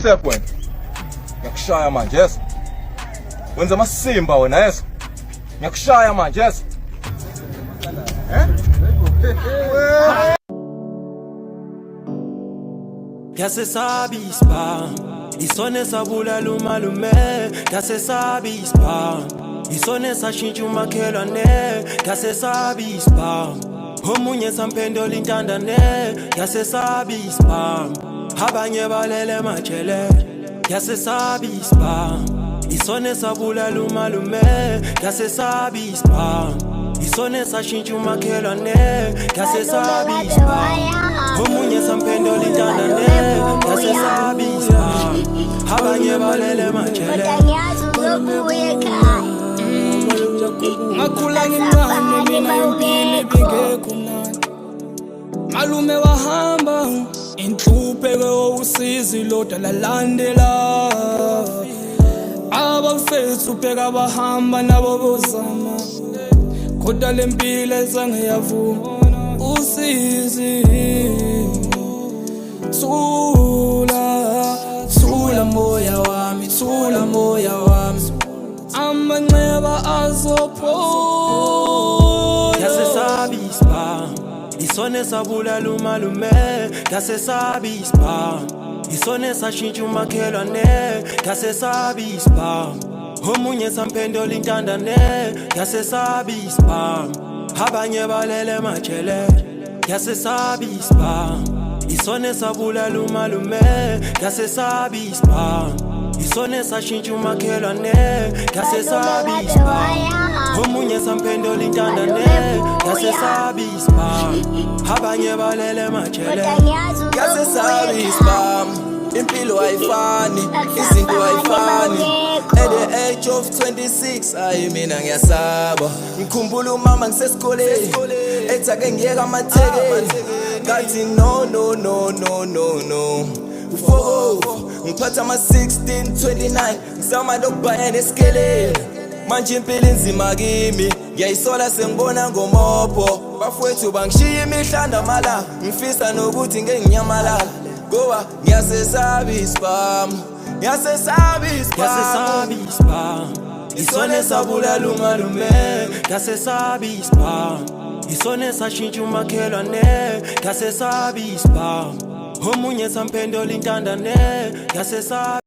Step wena. Ngiyakushaya manje yes. Wenza amasimba wena yes. Ngiyakushaya manje yes. Yasesabi ispa isone sabulala umalume yasesabi ispa isone sashintsha umakhelwane yasesabi ispa omunye samphendola intandane yasesabi ispa abanye balele majele yasesabi ispa isone sabulala umalume yasesabi ispa isone sashintsha umakhelwane yasesabi ispa omunye samphendola intandane yasesabi ispa abanye balele majele ngakhula ngimncane mina impilo bingekho mnandi malume wahamba inhlupheko usizi loda lalandela abafethu ubheka bahamba nabo bozama kodwa lempilo ezange yavuma usizi thula moya wami thula moya wami amanxeba azopho yasesabi ispa isone sabulala umalume yasesabi ispa isone sashintsha umakhelwane yasesabi ispa omunye samphendola intandane yasesabi ispa abanye balele majele yasesabi ispa isone sabulala umalume yasesabi ispa isone sashintsha umakhelwane yasesabi ispa omunye samphendola intandane yasesabi ispa abanye balele majele yasesabi ispa impilo ayifani izinto ayifani at the age of 26 ayi mina ngiyasaba ngikhumbula umama ngisesikoleni ethi ake ngiyeka amathekeli ngathi no ngiphatha ama-16 29 ngizama lokubhaya nesikeleni manje impilo inzima kimi ngiyayisola sengibona ngomopho bafowethu bangishiya imihla namalanga ngifisa nokuthi ngeke nginyamalala ngoba ngiyasesabi ispa yasesabi ispa isone sabulala umalume yasesabi ispa isone sashintsha umakhelwane yasesabi ispa omunye samphendola intandane yasesabi